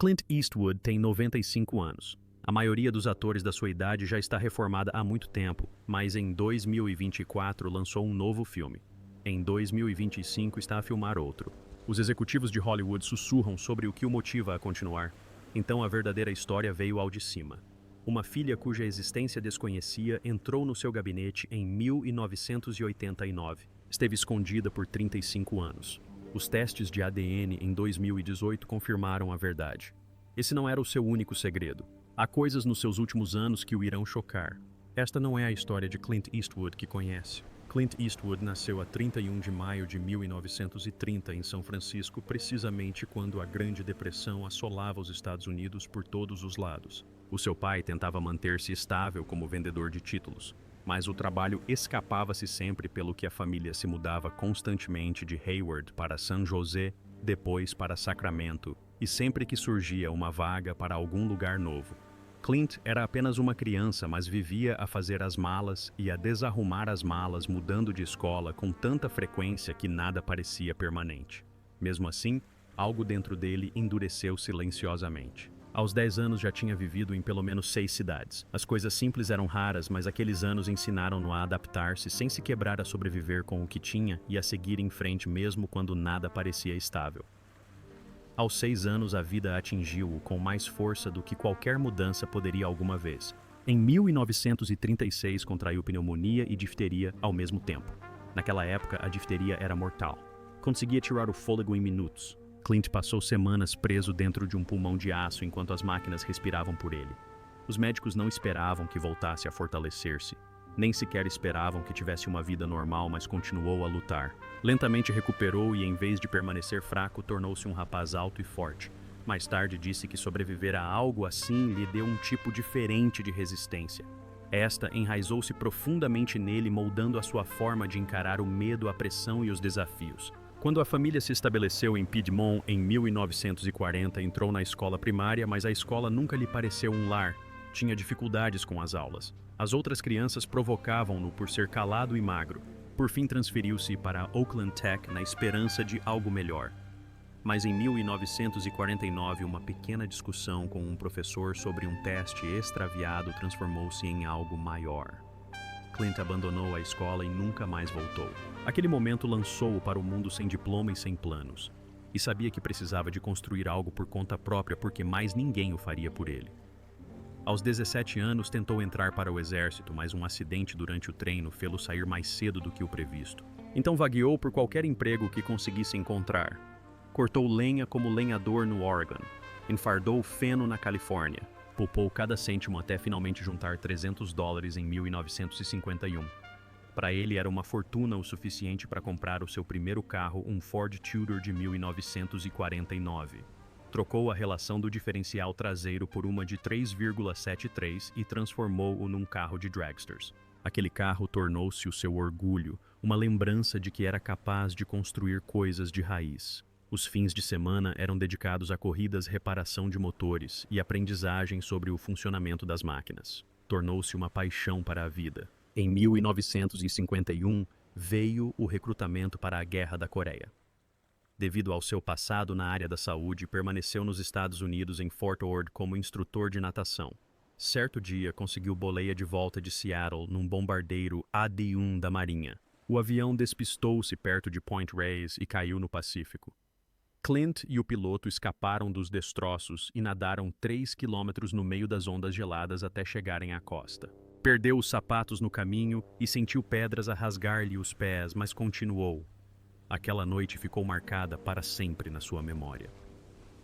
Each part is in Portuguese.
Clint Eastwood tem 95 anos. A maioria dos atores da sua idade já está reformada há muito tempo, mas em 2024 lançou um novo filme. Em 2025 está a filmar outro. Os executivos de Hollywood sussurram sobre o que o motiva a continuar. Então a verdadeira história veio ao de cima. Uma filha cuja existência desconhecia entrou no seu gabinete em 1989. Esteve escondida por 35 anos. Os testes de ADN em 2018 confirmaram a verdade. Esse não era o seu único segredo. Há coisas nos seus últimos anos que o irão chocar. Esta não é a história de Clint Eastwood que conhece. Clint Eastwood nasceu a 31 de maio de 1930 em São Francisco, precisamente quando a Grande Depressão assolava os Estados Unidos por todos os lados. O seu pai tentava manter-se estável como vendedor de títulos, mas o trabalho escapava-se sempre pelo que a família se mudava constantemente de Hayward para San José, depois para Sacramento, e sempre que surgia uma vaga para algum lugar novo. Clint era apenas uma criança, mas vivia a fazer as malas e a desarrumar as malas mudando de escola com tanta frequência que nada parecia permanente. Mesmo assim, algo dentro dele endureceu silenciosamente. Aos 10 anos já tinha vivido em pelo menos 6 cidades. As coisas simples eram raras, mas aqueles anos ensinaram-no a adaptar-se sem se quebrar, a sobreviver com o que tinha e a seguir em frente mesmo quando nada parecia estável. Aos 6 anos, a vida atingiu-o com mais força do que qualquer mudança poderia alguma vez. Em 1936, contraiu pneumonia e difteria ao mesmo tempo. Naquela época, a difteria era mortal. Conseguia tirar o fôlego em minutos. Clint passou semanas preso dentro de um pulmão de aço enquanto as máquinas respiravam por ele. Os médicos não esperavam que voltasse a fortalecer-se. Nem sequer esperavam que tivesse uma vida normal, mas continuou a lutar. Lentamente recuperou e, em vez de permanecer fraco, tornou-se um rapaz alto e forte. Mais tarde disse que sobreviver a algo assim lhe deu um tipo diferente de resistência. Esta enraizou-se profundamente nele, moldando a sua forma de encarar o medo, a pressão e os desafios. Quando a família se estabeleceu em Piedmont em 1940, entrou na escola primária, mas a escola nunca lhe pareceu um lar. Tinha dificuldades com as aulas. As outras crianças provocavam-no por ser calado e magro. Por fim, transferiu-se para Oakland Tech na esperança de algo melhor. Mas em 1949, uma pequena discussão com um professor sobre um teste extraviado transformou-se em algo maior. Clint abandonou a escola e nunca mais voltou. Aquele momento lançou-o para o mundo sem diploma e sem planos. E sabia que precisava de construir algo por conta própria porque mais ninguém o faria por ele. Aos 17 anos, tentou entrar para o exército, mas um acidente durante o treino fê-lo sair mais cedo do que o previsto. Então vagueou por qualquer emprego que conseguisse encontrar. Cortou lenha como lenhador no Oregon. Enfardou feno na Califórnia. Poupou cada cêntimo até finalmente juntar $300 em 1951. Para ele era uma fortuna o suficiente para comprar o seu primeiro carro, um Ford Tudor de 1949. Trocou a relação do diferencial traseiro por uma de 3,73 e transformou-o num carro de dragsters. Aquele carro tornou-se o seu orgulho, uma lembrança de que era capaz de construir coisas de raiz. Os fins de semana eram dedicados a corridas, reparação de motores e aprendizagem sobre o funcionamento das máquinas. Tornou-se uma paixão para a vida. Em 1951, veio o recrutamento para a Guerra da Coreia. Devido ao seu passado na área da saúde, permaneceu nos Estados Unidos em Fort Ord como instrutor de natação. Certo dia, conseguiu boleia de volta de Seattle num bombardeiro AD-1 da Marinha. O avião despistou-se perto de Point Reyes e caiu no Pacífico. Clint e o piloto escaparam dos destroços e nadaram 3 quilômetros no meio das ondas geladas até chegarem à costa. Perdeu os sapatos no caminho e sentiu pedras a rasgar-lhe os pés, mas continuou. Aquela noite ficou marcada para sempre na sua memória.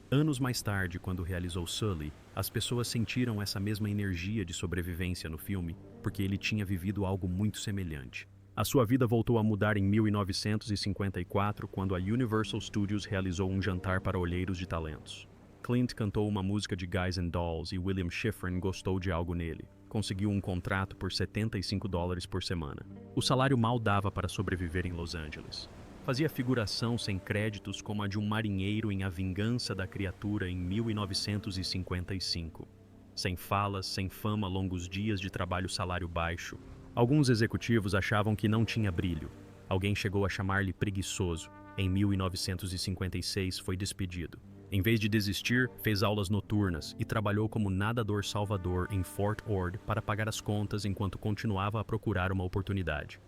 Anos mais tarde, quando realizou Sully, as pessoas sentiram essa mesma energia de sobrevivência no filme, porque ele tinha vivido algo muito semelhante. A sua vida voltou a mudar em 1954, quando a Universal Studios realizou um jantar para olheiros de talentos. Clint cantou uma música de Guys and Dolls e William Schifrin gostou de algo nele. Conseguiu um contrato por $75 por semana. O salário mal dava para sobreviver em Los Angeles. Fazia figuração sem créditos como a de um marinheiro em A Vingança da Criatura em 1955. Sem falas, sem fama, longos dias de trabalho, salário baixo. Alguns executivos achavam que não tinha brilho. Alguém chegou a chamar-lhe preguiçoso. Em 1956 foi despedido. Em vez de desistir, fez aulas noturnas e trabalhou como nadador salvador em Fort Ord para pagar as contas enquanto continuava a procurar uma oportunidade.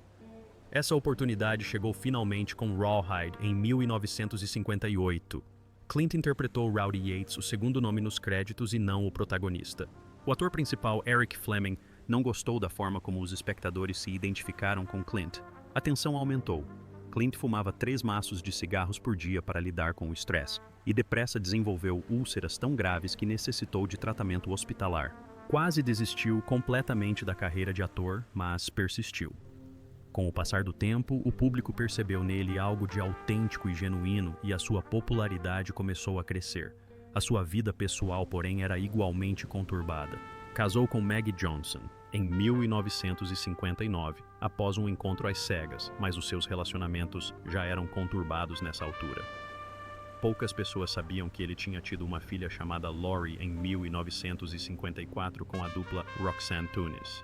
Essa oportunidade chegou finalmente com Rawhide em 1958. Clint interpretou Rowdy Yates, o segundo nome nos créditos e não o protagonista. O ator principal, Eric Fleming, não gostou da forma como os espectadores se identificaram com Clint. A tensão aumentou. Clint fumava 3 maços de cigarros por dia para lidar com o estresse e depressa desenvolveu úlceras tão graves que necessitou de tratamento hospitalar. Quase desistiu completamente da carreira de ator, mas persistiu. Com o passar do tempo, o público percebeu nele algo de autêntico e genuíno e a sua popularidade começou a crescer. A sua vida pessoal, porém, era igualmente conturbada. Casou com Maggie Johnson em 1959, após um encontro às cegas, mas os seus relacionamentos já eram conturbados nessa altura. Poucas pessoas sabiam que ele tinha tido uma filha chamada Lori em 1954 com a dupla Roxanne Tunis.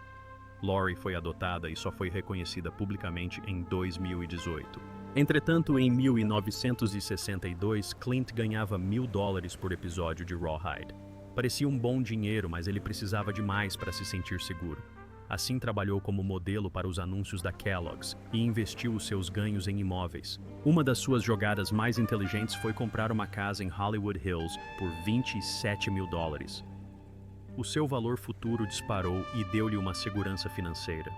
Lori foi adotada e só foi reconhecida publicamente em 2018. Entretanto, em 1962, Clint ganhava $1.000 por episódio de Rawhide. Parecia um bom dinheiro, mas ele precisava de mais para se sentir seguro. Assim, trabalhou como modelo para os anúncios da Kellogg's e investiu os seus ganhos em imóveis. Uma das suas jogadas mais inteligentes foi comprar uma casa em Hollywood Hills por $27 mil. O seu valor futuro disparou e deu-lhe uma segurança financeira.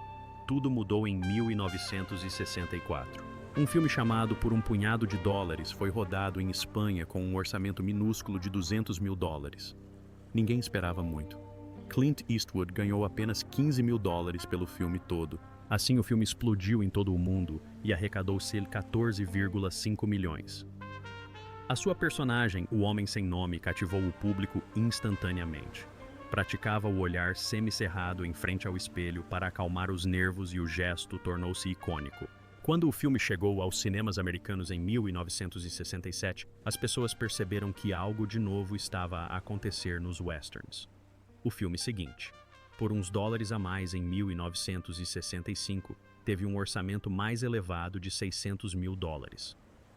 Tudo mudou em 1964. Um filme chamado Por um Punhado de Dólares foi rodado em Espanha com um orçamento minúsculo de $200 mil. Ninguém esperava muito. Clint Eastwood ganhou apenas $15 mil pelo filme todo. Assim, o filme explodiu em todo o mundo e arrecadou cerca de 14,5 milhões. A sua personagem, o Homem Sem Nome, cativou o público instantaneamente. Praticava o olhar semicerrado em frente ao espelho para acalmar os nervos e o gesto tornou-se icônico. Quando o filme chegou aos cinemas americanos em 1967, as pessoas perceberam que algo de novo estava a acontecer nos westerns. O filme seguinte, por uns dólares a mais em 1965, teve um orçamento mais elevado de $600 mil.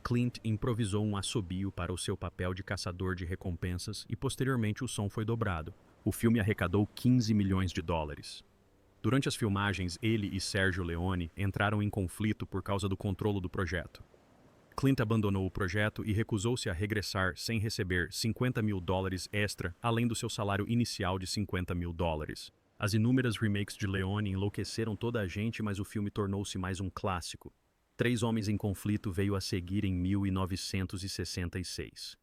Clint improvisou um assobio para o seu papel de caçador de recompensas e posteriormente o som foi dobrado. O filme arrecadou $15 milhões. Durante as filmagens, ele e Sergio Leone entraram em conflito por causa do controle do projeto. Clint abandonou o projeto e recusou-se a regressar sem receber $50 mil extra, além do seu salário inicial de $50 mil. As inúmeras remakes de Leone enlouqueceram toda a gente, mas o filme tornou-se mais um clássico. 3 Homens em Conflito veio a seguir em 1966.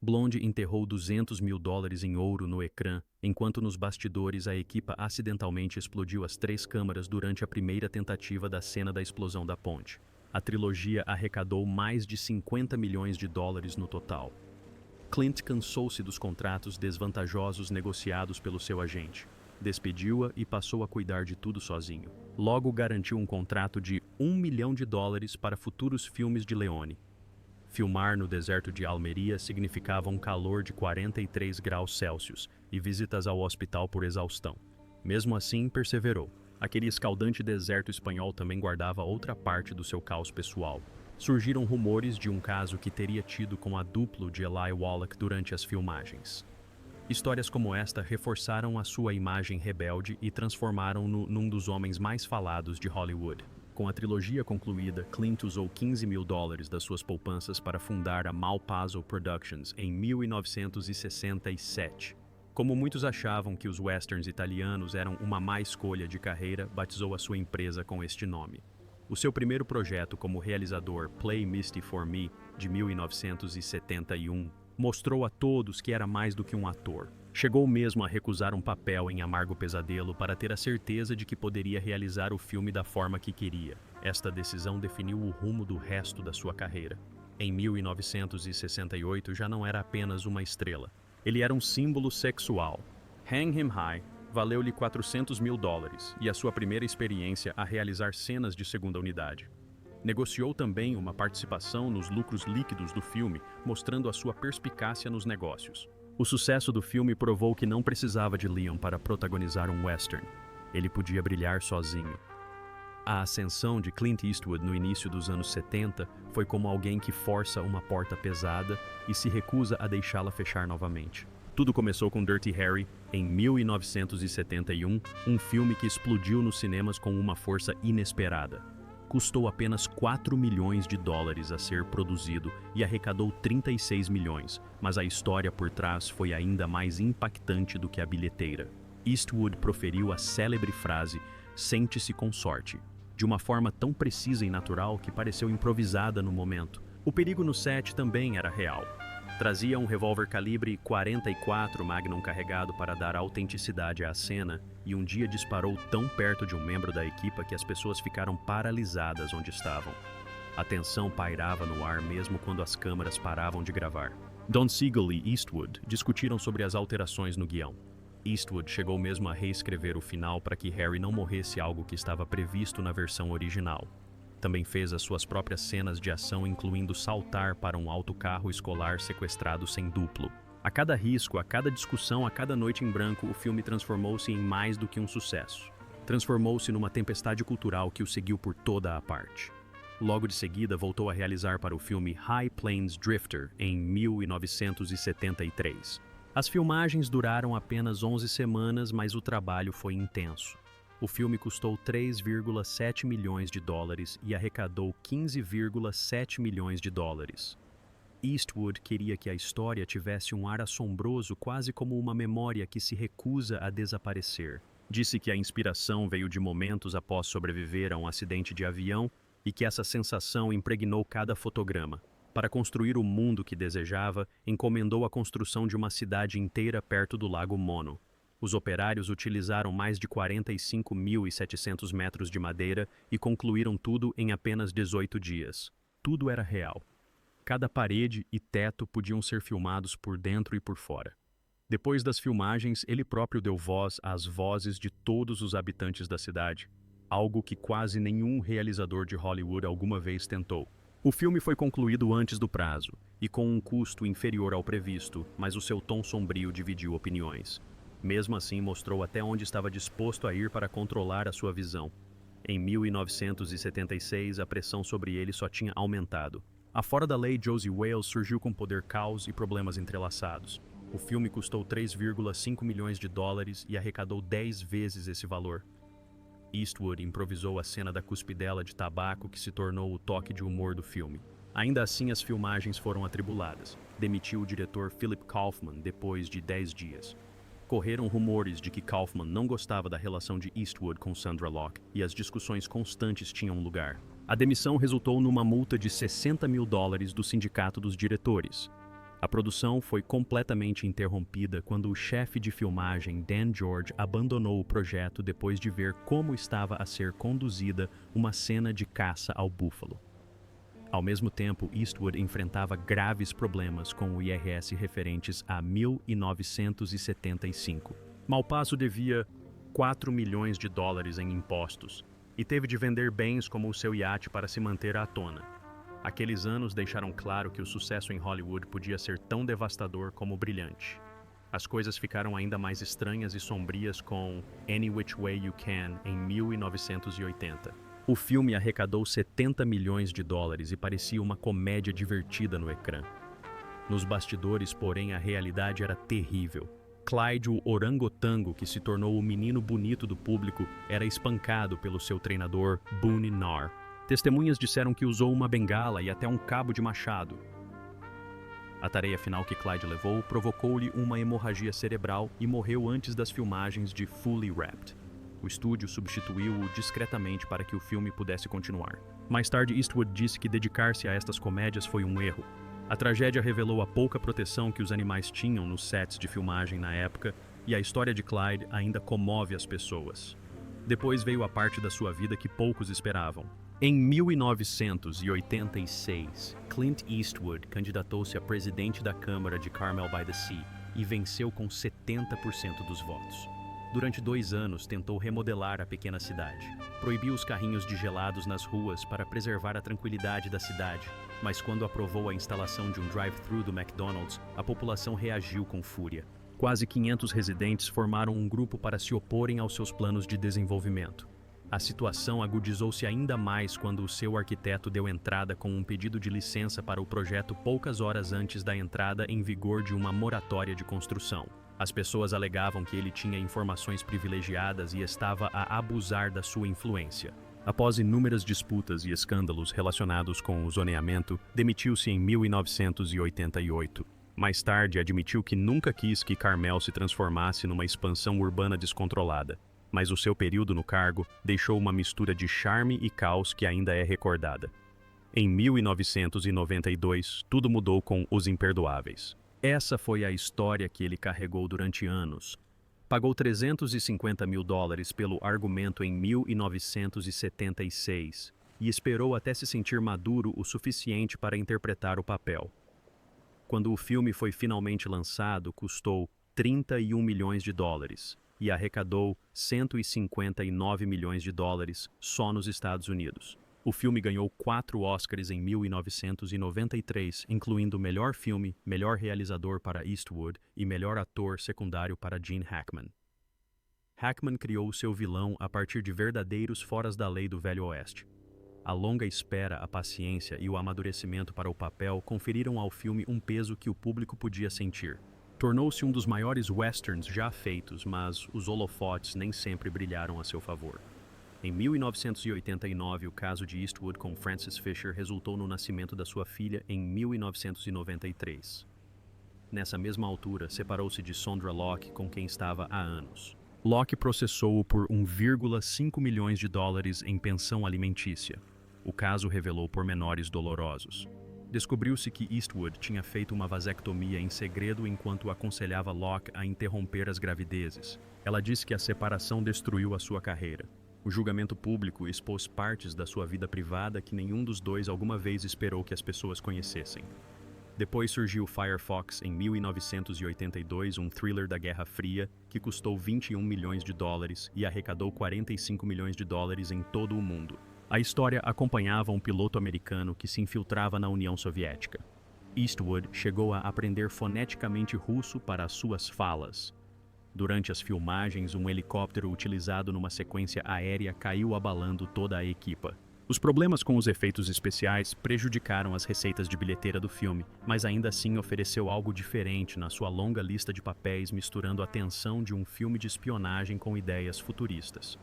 Blonde enterrou $200 mil em ouro no ecrã, enquanto nos bastidores a equipa acidentalmente explodiu as 3 câmaras durante a primeira tentativa da cena da explosão da ponte. A trilogia arrecadou mais de $50 milhões no total. Clint cansou-se dos contratos desvantajosos negociados pelo seu agente. Despediu-a e passou a cuidar de tudo sozinho. Logo garantiu um contrato de $1 milhão para futuros filmes de Leone. Filmar no deserto de Almeria significava um calor de 43 graus Celsius e visitas ao hospital por exaustão. Mesmo assim, perseverou. Aquele escaldante deserto espanhol também guardava outra parte do seu caos pessoal. Surgiram rumores de um caso que teria tido com a dupla de Eli Wallach durante as filmagens. Histórias como esta reforçaram a sua imagem rebelde e transformaram-no num dos homens mais falados de Hollywood. Com a trilogia concluída, Clint usou $15 mil das suas poupanças para fundar a Malpazzo Productions em 1967. Como muitos achavam que os westerns italianos eram uma má escolha de carreira, batizou a sua empresa com este nome. O seu primeiro projeto como realizador, Play Misty for Me, de 1971, mostrou a todos que era mais do que um ator. Chegou mesmo a recusar um papel em Amargo Pesadelo para ter a certeza de que poderia realizar o filme da forma que queria. Esta decisão definiu o rumo do resto da sua carreira. Em 1968 já não era apenas uma estrela. Ele era um símbolo sexual. Hang Him High valeu-lhe $400 mil e a sua primeira experiência a realizar cenas de segunda unidade. Negociou também uma participação nos lucros líquidos do filme, mostrando a sua perspicácia nos negócios. O sucesso do filme provou que não precisava de Leon para protagonizar um western. Ele podia brilhar sozinho. A ascensão de Clint Eastwood no início dos anos 70 foi como alguém que força uma porta pesada e se recusa a deixá-la fechar novamente. Tudo começou com Dirty Harry, em 1971, um filme que explodiu nos cinemas com uma força inesperada. Custou apenas 4 milhões de dólares a ser produzido e arrecadou 36 milhões, mas a história por trás foi ainda mais impactante do que a bilheteira. Eastwood proferiu a célebre frase "Sente-se com sorte", de uma forma tão precisa e natural que pareceu improvisada no momento. O perigo no set também era real. Trazia um revólver calibre 44 Magnum carregado para dar autenticidade à cena e um dia disparou tão perto de um membro da equipe que as pessoas ficaram paralisadas onde estavam. A tensão pairava no ar mesmo quando as câmeras paravam de gravar. Don Siegel e Eastwood discutiram sobre as alterações no guião. Eastwood chegou mesmo a reescrever o final para que Harry não morresse, algo que estava previsto na versão original. Também fez as suas próprias cenas de ação, incluindo saltar para um autocarro escolar sequestrado sem duplo. A cada risco, a cada discussão, a cada noite em branco, o filme transformou-se em mais do que um sucesso. Transformou-se numa tempestade cultural que o seguiu por toda a parte. Logo de seguida, voltou a realizar para o filme High Plains Drifter, em 1973. As filmagens duraram apenas 11 semanas, mas o trabalho foi intenso. O filme custou 3,7 milhões de dólares e arrecadou 15,7 milhões de dólares. Eastwood queria que a história tivesse um ar assombroso, quase como uma memória que se recusa a desaparecer. Disse que a inspiração veio de momentos após sobreviver a um acidente de avião e que essa sensação impregnou cada fotograma. Para construir o mundo que desejava, encomendou a construção de uma cidade inteira perto do Lago Mono. Os operários utilizaram mais de 45.700 metros de madeira e concluíram tudo em apenas 18 dias. Tudo era real. Cada parede e teto podiam ser filmados por dentro e por fora. Depois das filmagens, ele próprio deu voz às vozes de todos os habitantes da cidade, algo que quase nenhum realizador de Hollywood alguma vez tentou. O filme foi concluído antes do prazo, e com um custo inferior ao previsto, mas o seu tom sombrio dividiu opiniões. Mesmo assim, mostrou até onde estava disposto a ir para controlar a sua visão. Em 1976, a pressão sobre ele só tinha aumentado. A fora da lei, Josie Wales surgiu com poder caos e problemas entrelaçados. O filme custou 3,5 milhões de dólares e arrecadou 10 vezes esse valor. Eastwood improvisou a cena da cuspidela de tabaco que se tornou o toque de humor do filme. Ainda assim, as filmagens foram atribuladas. Demitiu o diretor Philip Kaufman depois de 10 dias. Correram rumores de que Kaufman não gostava da relação de Eastwood com Sandra Locke e as discussões constantes tinham lugar. A demissão resultou numa multa de $60 mil do Sindicato dos Diretores. A produção foi completamente interrompida quando o chefe de filmagem Dan George abandonou o projeto depois de ver como estava a ser conduzida uma cena de caça ao búfalo. Ao mesmo tempo, Eastwood enfrentava graves problemas com o IRS referentes a 1975. Malpasso devia $4 milhões em impostos e teve de vender bens como o seu iate para se manter à tona. Aqueles anos deixaram claro que o sucesso em Hollywood podia ser tão devastador como brilhante. As coisas ficaram ainda mais estranhas e sombrias com Any Which Way You Can, em 1980. O filme arrecadou $70 milhões e parecia uma comédia divertida no ecrã. Nos bastidores, porém, a realidade era terrível. Clyde, o orangotango que se tornou o menino bonito do público, era espancado pelo seu treinador, Boone Narr. Testemunhas disseram que usou uma bengala e até um cabo de machado. A tarefa final que Clyde levou provocou-lhe uma hemorragia cerebral e morreu antes das filmagens de Fully Wrapped. O estúdio substituiu-o discretamente para que o filme pudesse continuar. Mais tarde, Eastwood disse que dedicar-se a estas comédias foi um erro. A tragédia revelou a pouca proteção que os animais tinham nos sets de filmagem na época, e a história de Clyde ainda comove as pessoas. Depois veio a parte da sua vida que poucos esperavam. Em 1986, Clint Eastwood candidatou-se a presidente da Câmara de Carmel by the Sea e venceu com 70% dos votos. Durante 2 anos, tentou remodelar a pequena cidade. Proibiu os carrinhos de gelados nas ruas para preservar a tranquilidade da cidade, mas quando aprovou a instalação de um drive-thru do McDonald's, a população reagiu com fúria. Quase 500 residentes formaram um grupo para se oporem aos seus planos de desenvolvimento. A situação agudizou-se ainda mais quando o seu arquiteto deu entrada com um pedido de licença para o projeto poucas horas antes da entrada em vigor de uma moratória de construção. As pessoas alegavam que ele tinha informações privilegiadas e estava a abusar da sua influência. Após inúmeras disputas e escândalos relacionados com o zoneamento, demitiu-se em 1988. Mais tarde, admitiu que nunca quis que Carmel se transformasse numa expansão urbana descontrolada, mas o seu período no cargo deixou uma mistura de charme e caos que ainda é recordada. Em 1992, tudo mudou com Os Imperdoáveis. Essa foi a história que ele carregou durante anos. Pagou $350 mil pelo argumento em 1976 e esperou até se sentir maduro o suficiente para interpretar o papel. Quando o filme foi finalmente lançado, custou $31 milhões e arrecadou $159 milhões só nos Estados Unidos. O filme ganhou 4 Oscars em 1993, incluindo Melhor Filme, Melhor Realizador para Eastwood e Melhor Ator Secundário para Gene Hackman. Hackman criou seu vilão a partir de verdadeiros foras da lei do Velho Oeste. A longa espera, a paciência e o amadurecimento para o papel conferiram ao filme um peso que o público podia sentir. Tornou-se um dos maiores westerns já feitos, mas os holofotes nem sempre brilharam a seu favor. Em 1989, o caso de Eastwood com Frances Fisher resultou no nascimento da sua filha em 1993. Nessa mesma altura, separou-se de Sondra Locke, com quem estava há anos. Locke processou-o por $1,5 milhões em pensão alimentícia. O caso revelou pormenores dolorosos. Descobriu-se que Eastwood tinha feito uma vasectomia em segredo enquanto aconselhava Locke a interromper as gravidezes. Ela disse que a separação destruiu a sua carreira. O julgamento público expôs partes da sua vida privada que nenhum dos dois alguma vez esperou que as pessoas conhecessem. Depois surgiu Firefox em 1982, um thriller da Guerra Fria que custou $21 milhões e arrecadou $45 milhões em todo o mundo. A história acompanhava um piloto americano que se infiltrava na União Soviética. Eastwood chegou a aprender foneticamente russo para as suas falas. Durante as filmagens, um helicóptero utilizado numa sequência aérea caiu abalando toda a equipa. Os problemas com os efeitos especiais prejudicaram as receitas de bilheteira do filme, mas ainda assim ofereceu algo diferente na sua longa lista de papéis, misturando a tensão de um filme de espionagem com ideias futuristas.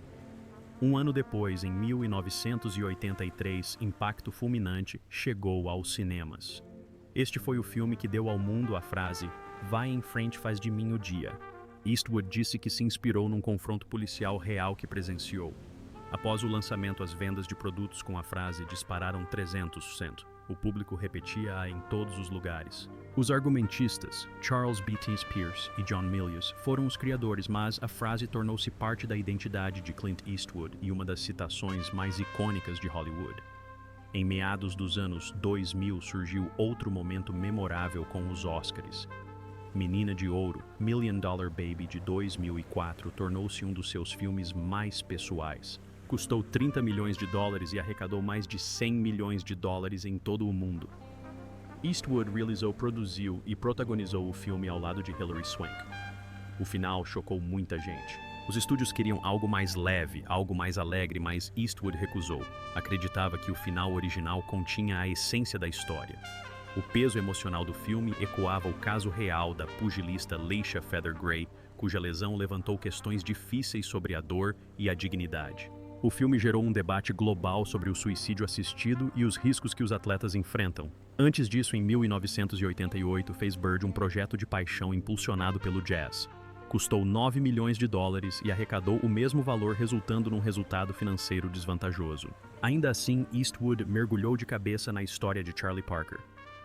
Um ano depois, em 1983, Impacto Fulminante chegou aos cinemas. Este foi o filme que deu ao mundo a frase "Vai em frente, faz de mim o dia". Eastwood disse que se inspirou num confronto policial real que presenciou. Após o lançamento, as vendas de produtos com a frase dispararam 300%. O público repetia-a em todos os lugares. Os argumentistas, Charles B. T. Pierce e John Milius, foram os criadores, mas a frase tornou-se parte da identidade de Clint Eastwood e uma das citações mais icônicas de Hollywood. Em meados dos anos 2000 surgiu outro momento memorável com os Oscars. Menina de Ouro, Million Dollar Baby de 2004 tornou-se um dos seus filmes mais pessoais. Custou $30 milhões e arrecadou mais de $100 milhões em todo o mundo. Eastwood realizou, produziu e protagonizou o filme ao lado de Hilary Swank. O final chocou muita gente. Os estúdios queriam algo mais leve, algo mais alegre, mas Eastwood recusou. Acreditava que o final original continha a essência da história. O peso emocional do filme ecoava o caso real da pugilista Leisha Feather Gray, cuja lesão levantou questões difíceis sobre a dor e a dignidade. O filme gerou um debate global sobre o suicídio assistido e os riscos que os atletas enfrentam. Antes disso, em 1988, fez Bird um projeto de paixão impulsionado pelo jazz. Custou $9 milhões e arrecadou o mesmo valor, resultando num resultado financeiro desvantajoso. Ainda assim, Eastwood mergulhou de cabeça na história de Charlie Parker.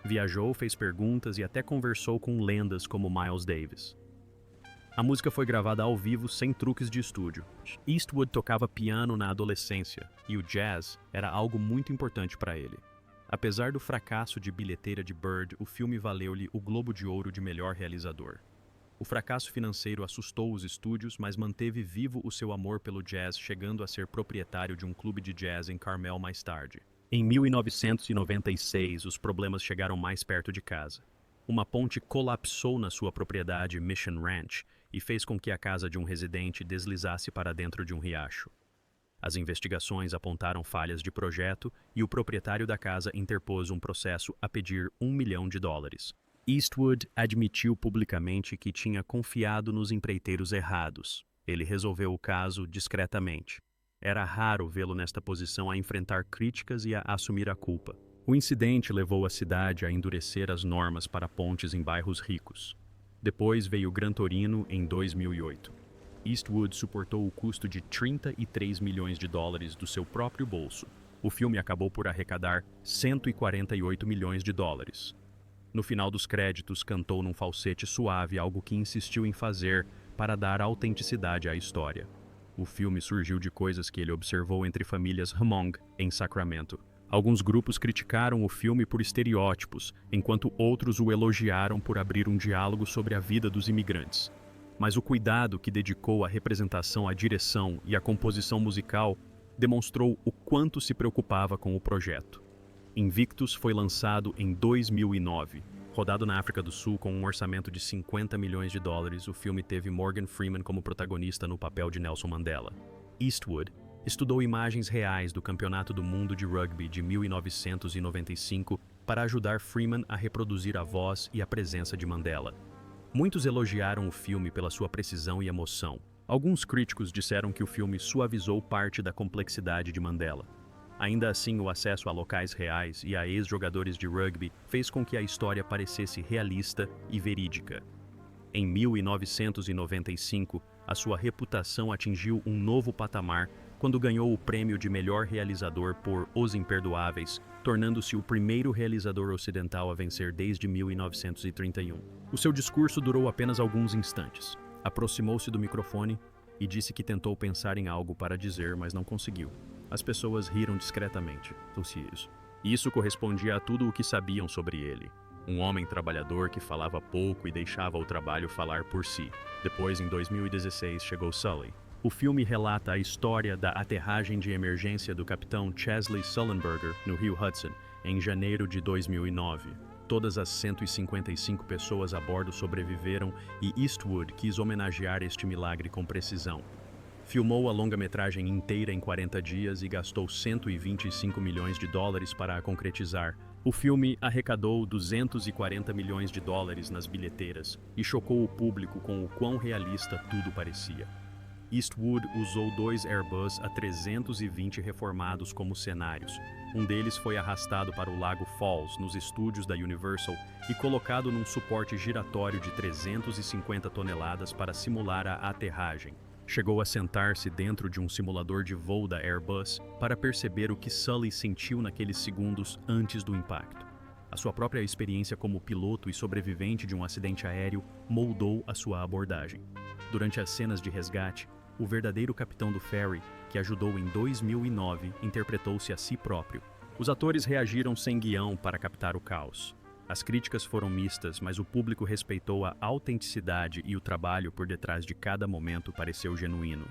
Viajou, fez perguntas e até conversou com lendas como Miles Davis. A música foi gravada ao vivo, sem truques de estúdio. Eastwood tocava piano na adolescência, e o jazz era algo muito importante para ele. Apesar do fracasso de bilheteira de Bird, o filme valeu-lhe o Globo de Ouro de melhor realizador. O fracasso financeiro assustou os estúdios, mas manteve vivo o seu amor pelo jazz, chegando a ser proprietário de um clube de jazz em Carmel mais tarde. Em 1996, os problemas chegaram mais perto de casa. Uma ponte colapsou na sua propriedade Mission Ranch e fez com que a casa de um residente deslizasse para dentro de um riacho. As investigações apontaram falhas de projeto e o proprietário da casa interpôs um processo a pedir US$ 1 milhão. Eastwood admitiu publicamente que tinha confiado nos empreiteiros errados. Ele resolveu o caso discretamente. Era raro vê-lo nesta posição a enfrentar críticas e a assumir a culpa. O incidente levou a cidade a endurecer as normas para pontes em bairros ricos. Depois veio Gran Torino em 2008. Eastwood suportou o custo de US$ 33 milhões do seu próprio bolso. O filme acabou por arrecadar US$ 148 milhões. No final dos créditos, cantou num falsete suave algo que insistiu em fazer para dar autenticidade à história. O filme surgiu de coisas que ele observou entre famílias Hmong, em Sacramento. Alguns grupos criticaram o filme por estereótipos, enquanto outros o elogiaram por abrir um diálogo sobre a vida dos imigrantes. Mas o cuidado que dedicou à representação, à direção e à composição musical demonstrou o quanto se preocupava com o projeto. Invictus foi lançado em 2009. Rodado na África do Sul com um orçamento de US$ 50 milhões, o filme teve Morgan Freeman como protagonista no papel de Nelson Mandela. Eastwood estudou imagens reais do Campeonato do Mundo de Rugby de 1995 para ajudar Freeman a reproduzir a voz e a presença de Mandela. Muitos elogiaram o filme pela sua precisão e emoção. Alguns críticos disseram que o filme suavizou parte da complexidade de Mandela. Ainda assim, o acesso a locais reais e a ex-jogadores de rugby fez com que a história parecesse realista e verídica. Em 1995, a sua reputação atingiu um novo patamar quando ganhou o prêmio de melhor realizador por Os Imperdoáveis, tornando-se o primeiro realizador ocidental a vencer desde 1931. O seu discurso durou apenas alguns instantes. Aproximou-se do microfone e disse que tentou pensar em algo para dizer, mas não conseguiu. As pessoas riram discretamente. Isso correspondia a tudo o que sabiam sobre ele. Um homem trabalhador que falava pouco e deixava o trabalho falar por si. Depois, em 2016, chegou Sully. O filme relata a história da aterragem de emergência do capitão Chesley Sullenberger no Rio Hudson, em janeiro de 2009. Todas as 155 pessoas a bordo sobreviveram e Eastwood quis homenagear este milagre com precisão. Filmou a longa-metragem inteira em 40 dias e gastou US$ 125 milhões para a concretizar. O filme arrecadou US$ 240 milhões nas bilheteiras e chocou o público com o quão realista tudo parecia. Eastwood usou 2 Airbus A320 reformados como cenários. Um deles foi arrastado para o Lago Falls, nos estúdios da Universal, e colocado num suporte giratório de 350 toneladas para simular a aterragem. Chegou a sentar-se dentro de um simulador de voo da Airbus para perceber o que Sully sentiu naqueles segundos antes do impacto. A sua própria experiência como piloto e sobrevivente de um acidente aéreo moldou a sua abordagem. Durante as cenas de resgate, o verdadeiro capitão do ferry, que ajudou em 2009, interpretou-se a si próprio. Os atores reagiram sem guião para captar o caos. As críticas foram mistas, mas o público respeitou a autenticidade e o trabalho por detrás de cada momento pareceu genuíno.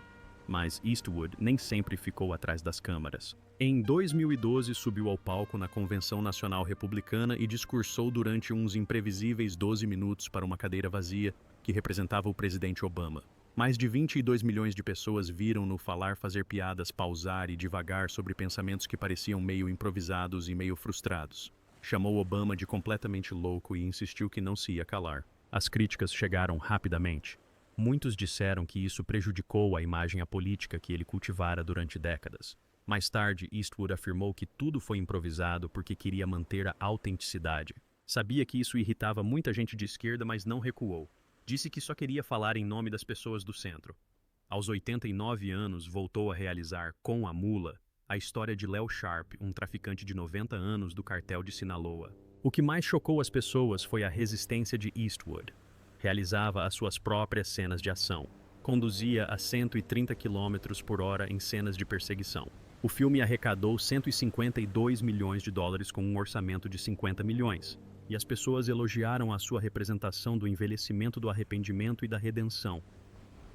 Mas Eastwood nem sempre ficou atrás das câmaras. Em 2012, subiu ao palco na Convenção Nacional Republicana e discursou durante uns imprevisíveis 12 minutos para uma cadeira vazia que representava o presidente Obama. Mais de 22 milhões de pessoas viram-no falar, fazer piadas, pausar e divagar sobre pensamentos que pareciam meio improvisados e meio frustrados. Chamou Obama de completamente louco e insistiu que não se ia calar. As críticas chegaram rapidamente. Muitos disseram que isso prejudicou a imagem apolítica que ele cultivara durante décadas. Mais tarde, Eastwood afirmou que tudo foi improvisado porque queria manter a autenticidade. Sabia que isso irritava muita gente de esquerda, mas não recuou. Disse que só queria falar em nome das pessoas do centro. Aos 89 anos, voltou a realizar, com a mula, a história de Leo Sharp, um traficante de 90 anos do cartel de Sinaloa. O que mais chocou as pessoas foi a resistência de Eastwood. Realizava as suas próprias cenas de ação. Conduzia a 130 km por hora em cenas de perseguição. O filme arrecadou US$ 152 milhões com um orçamento de 50 milhões. E as pessoas elogiaram a sua representação do envelhecimento, do arrependimento e da redenção.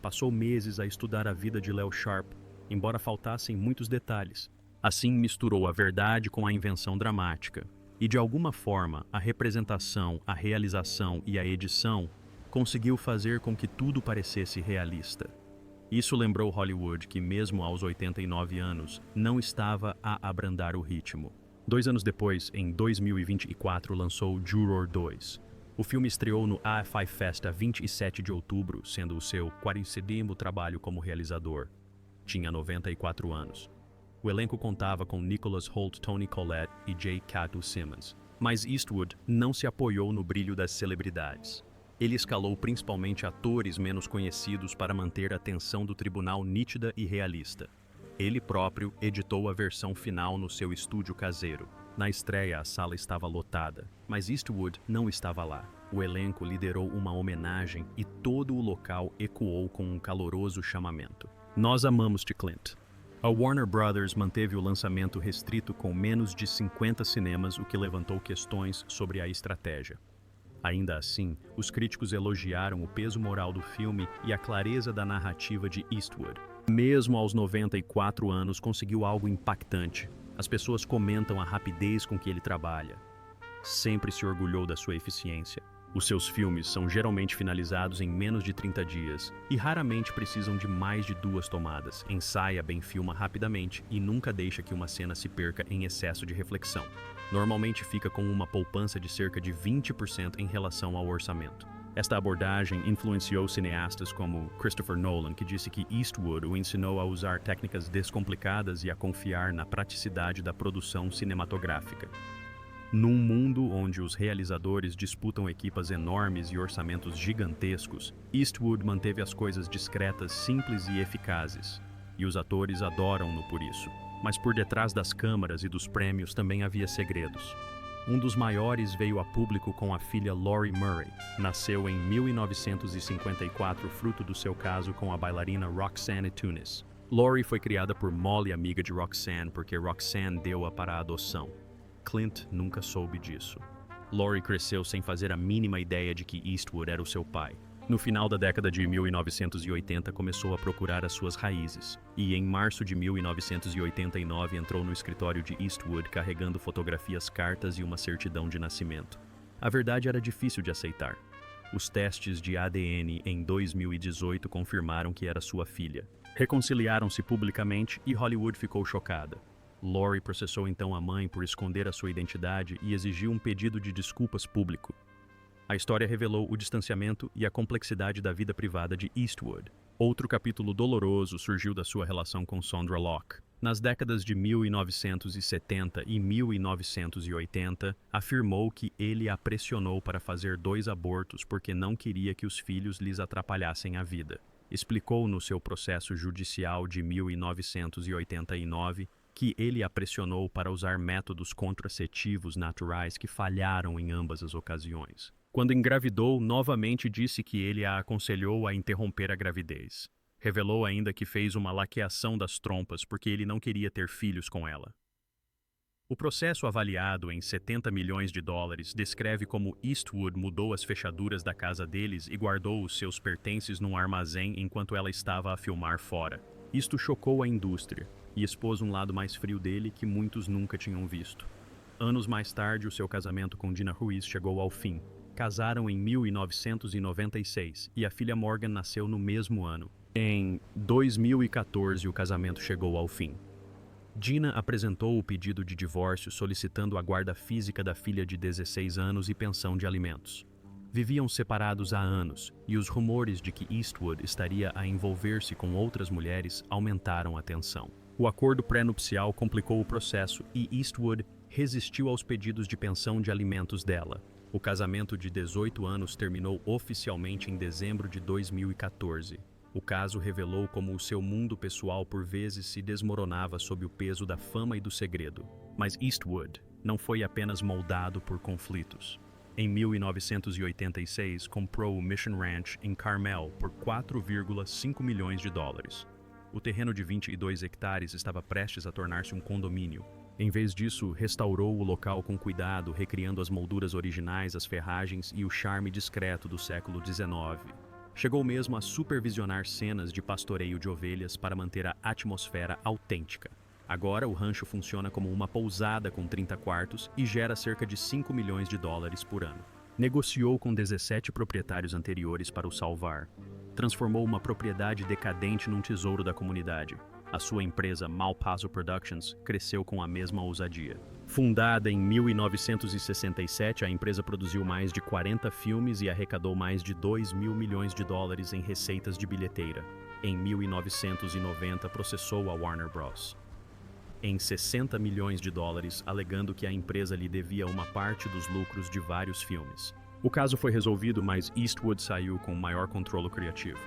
Passou meses a estudar a vida de Leo Sharp, embora faltassem muitos detalhes. Assim misturou a verdade com a invenção dramática. E de alguma forma, a representação, a realização e a edição conseguiu fazer com que tudo parecesse realista. Isso lembrou Hollywood que, mesmo aos 89 anos, não estava a abrandar o ritmo. 2 anos depois, em 2024, lançou Juror 2. O filme estreou no AFI Fest a 27 de outubro, sendo o seu 40º trabalho como realizador. Tinha 94 anos. O elenco contava com Nicholas Hoult, Toni Collette e J. Kato Simmons. Mas Eastwood não se apoiou no brilho das celebridades. Ele escalou principalmente atores menos conhecidos para manter a tensão do tribunal nítida e realista. Ele próprio editou a versão final no seu estúdio caseiro. Na estreia, a sala estava lotada, mas Eastwood não estava lá. O elenco liderou uma homenagem e todo o local ecoou com um caloroso chamamento. Nós amamos-te, Clint. A Warner Brothers manteve o lançamento restrito com menos de 50 cinemas, o que levantou questões sobre a estratégia. Ainda assim, os críticos elogiaram o peso moral do filme e a clareza da narrativa de Eastwood. Mesmo aos 94 anos, conseguiu algo impactante. As pessoas comentam a rapidez com que ele trabalha. Sempre se orgulhou da sua eficiência. Os seus filmes são geralmente finalizados em menos de 30 dias e raramente precisam de mais de 2 tomadas. Ensaia bem, filma rapidamente e nunca deixa que uma cena se perca em excesso de reflexão. Normalmente fica com uma poupança de cerca de 20% em relação ao orçamento. Esta abordagem influenciou cineastas como Christopher Nolan, que disse que Eastwood o ensinou a usar técnicas descomplicadas e a confiar na praticidade da produção cinematográfica. Num mundo onde os realizadores disputam equipas enormes e orçamentos gigantescos, Eastwood manteve as coisas discretas, simples e eficazes. E os atores adoram-no por isso. Mas por detrás das câmaras e dos prêmios também havia segredos. Um dos maiores veio a público com a filha Laurie Murray. Nasceu em 1954, fruto do seu caso com a bailarina Roxanne Tunis. Laurie foi criada por Molly, amiga de Roxanne, porque Roxanne deu-a para a adoção. Clint nunca soube disso. Laurie cresceu sem fazer a mínima ideia de que Eastwood era o seu pai. No final da década de 1980, começou a procurar as suas raízes, e em março de 1989 entrou no escritório de Eastwood carregando fotografias, cartas e uma certidão de nascimento. A verdade era difícil de aceitar. Os testes de ADN em 2018 confirmaram que era sua filha. Reconciliaram-se publicamente e Hollywood ficou chocada. Laurie processou então a mãe por esconder a sua identidade e exigiu um pedido de desculpas público. A história revelou o distanciamento e a complexidade da vida privada de Eastwood. Outro capítulo doloroso surgiu da sua relação com Sondra Locke. Nas décadas de 1970 e 1980, afirmou que ele a pressionou para fazer 2 abortos porque não queria que os filhos lhes atrapalhassem a vida. Explicou no seu processo judicial de 1989 que ele a pressionou para usar métodos contraceptivos naturais que falharam em ambas as ocasiões. Quando engravidou, novamente disse que ele a aconselhou a interromper a gravidez. Revelou ainda que fez uma laqueação das trompas porque ele não queria ter filhos com ela. O processo, avaliado em 70 milhões de dólares, descreve como Eastwood mudou as fechaduras da casa deles e guardou os seus pertences num armazém enquanto ela estava a filmar fora. Isto chocou a indústria e expôs um lado mais frio dele que muitos nunca tinham visto. Anos mais tarde, o seu casamento com Dina Ruiz chegou ao fim. Casaram em 1996 e a filha Morgan nasceu no mesmo ano. Em 2014, o casamento chegou ao fim. Dina apresentou o pedido de divórcio solicitando a guarda física da filha de 16 anos e pensão de alimentos. Viviam separados há anos e os rumores de que Eastwood estaria a envolver-se com outras mulheres aumentaram a tensão. O acordo pré-nupcial complicou o processo e Eastwood resistiu aos pedidos de pensão de alimentos dela. O casamento de 18 anos terminou oficialmente em dezembro de 2014. O caso revelou como o seu mundo pessoal por vezes se desmoronava sob o peso da fama e do segredo. Mas Eastwood não foi apenas moldado por conflitos. Em 1986, comprou o Mission Ranch em Carmel por 4,5 milhões de dólares. O terreno de 22 hectares estava prestes a tornar-se um condomínio. Em vez disso, restaurou o local com cuidado, recriando as molduras originais, as ferragens e o charme discreto do século XIX. Chegou mesmo a supervisionar cenas de pastoreio de ovelhas para manter a atmosfera autêntica. Agora, o rancho funciona como uma pousada com 30 quartos e gera cerca de 5 milhões de dólares por ano. Negociou com 17 proprietários anteriores para o salvar. transformou uma propriedade decadente num tesouro da comunidade. A sua empresa, Malpaso Productions, cresceu com a mesma ousadia. Fundada em 1967, a empresa produziu mais de 40 filmes e arrecadou mais de 2 mil milhões de dólares em receitas de bilheteira. Em 1990, processou a Warner Bros. Em 60 milhões de dólares, alegando que a empresa lhe devia uma parte dos lucros de vários filmes. O caso foi resolvido, mas Eastwood saiu com maior controle criativo.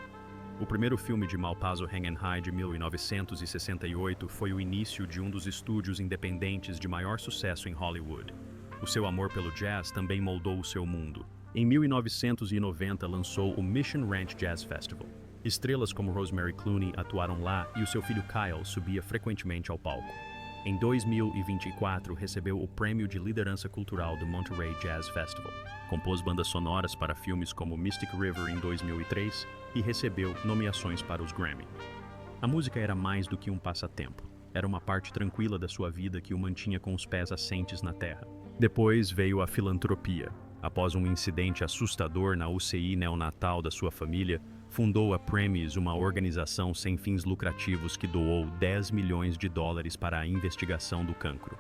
O primeiro filme de Malpaso Hang 'n High de 1968 foi o início de um dos estúdios independentes de maior sucesso em Hollywood. O seu amor pelo jazz também moldou o seu mundo. Em 1990 lançou o Mission Ranch Jazz Festival. Estrelas como Rosemary Clooney atuaram lá e o seu filho Kyle subia frequentemente ao palco. Em 2024 recebeu o Prêmio de Liderança Cultural do Monterey Jazz Festival. Compôs bandas sonoras para filmes como Mystic River em 2003 e recebeu nomeações para os Grammy. A música era mais do que um passatempo. Era uma parte tranquila da sua vida que o mantinha com os pés assentes na terra. Depois veio a filantropia. Após um incidente assustador na UCI neonatal da sua família, fundou a Premies, uma organização sem fins lucrativos que doou 10 milhões de dólares para a investigação do cancro.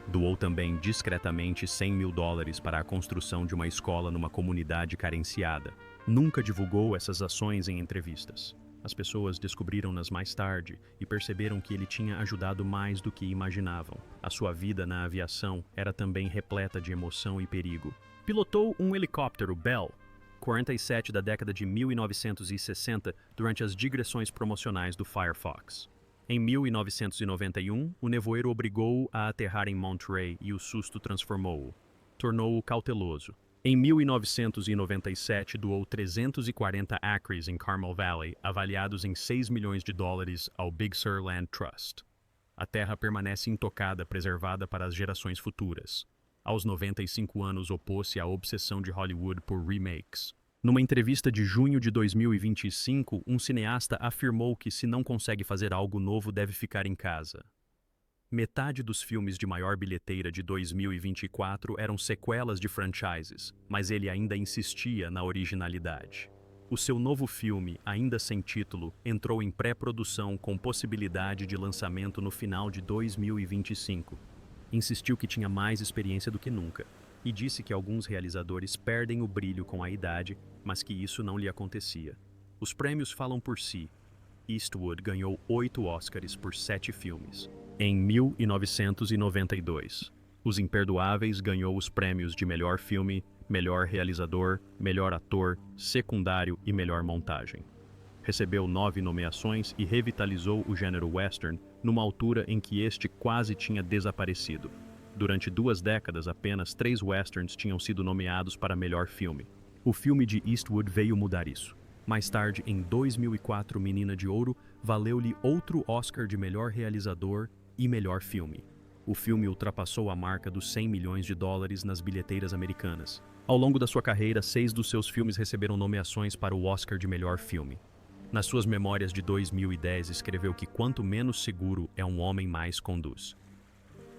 Doou também discretamente 100 mil dólares para a construção de uma escola numa comunidade carenciada. Nunca divulgou essas ações em entrevistas. As pessoas descobriram-nas mais tarde e perceberam que ele tinha ajudado mais do que imaginavam. A sua vida na aviação era também repleta de emoção e perigo. Pilotou um helicóptero Bell 47 da década de 1960 durante as digressões promocionais do Firefox. Em 1991, o nevoeiro obrigou-o a aterrar em Monterey e o susto transformou-o. Tornou-o cauteloso. Em 1997, doou 340 acres em Carmel Valley, avaliados em 6 milhões de dólares, ao Big Sur Land Trust. A terra permanece intocada, preservada para as gerações futuras. Aos 95 anos, opôs-se à obsessão de Hollywood por remakes. Numa entrevista de junho de 2025, um cineasta afirmou que, se não consegue fazer algo novo, deve ficar em casa. Metade dos filmes de maior bilheteira de 2024 eram sequelas de franchises, mas ele ainda insistia na originalidade. O seu novo filme, ainda sem título, entrou em pré-produção com possibilidade de lançamento no final de 2025. Insistiu que tinha mais experiência do que nunca, e disse que alguns realizadores perdem o brilho com a idade, mas que isso não lhe acontecia. Os prêmios falam por si. Eastwood ganhou 8 Oscars por 7 filmes. Em 1992, Os Imperdoáveis ganhou os prêmios de melhor filme, melhor realizador, melhor ator, secundário e melhor montagem. Recebeu 9 nomeações e revitalizou o gênero western numa altura em que este quase tinha desaparecido. Durante 2 décadas, apenas 3 westerns tinham sido nomeados para melhor filme. O filme de Eastwood veio mudar isso. Mais tarde, em 2004, Menina de Ouro valeu-lhe outro Oscar de melhor realizador e melhor filme. O filme ultrapassou a marca dos 100 milhões de dólares nas bilheteiras americanas. Ao longo da sua carreira, 6 dos seus filmes receberam nomeações para o Oscar de melhor filme. Nas suas memórias de 2010, escreveu que quanto menos seguro é um homem, mais conduz.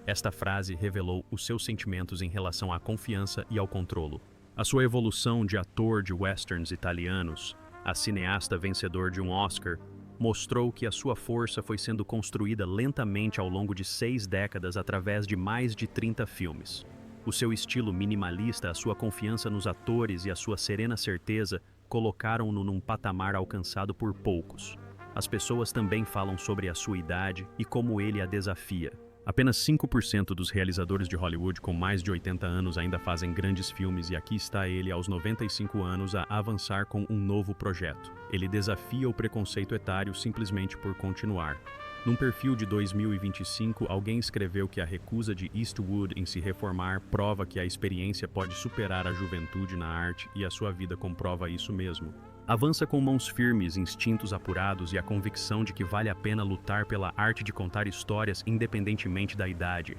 Esta frase revelou os seus sentimentos em relação à confiança e ao controlo. A sua evolução de ator de westerns italianos a cineasta vencedor de um Oscar mostrou que a sua força foi sendo construída lentamente ao longo de 6 décadas através de mais de 30 filmes. O seu estilo minimalista, a sua confiança nos atores e a sua serena certeza colocaram-no num patamar alcançado por poucos. As pessoas também falam sobre a sua idade e como ele a desafia. Apenas 5% dos realizadores de Hollywood com mais de 80 anos ainda fazem grandes filmes e aqui está ele aos 95 anos a avançar com um novo projeto. Ele desafia o preconceito etário simplesmente por continuar. Num perfil de 2025, alguém escreveu que a recusa de Eastwood em se reformar prova que a experiência pode superar a juventude na arte e a sua vida comprova isso mesmo. Avança com mãos firmes, instintos apurados e a convicção de que vale a pena lutar pela arte de contar histórias independentemente da idade.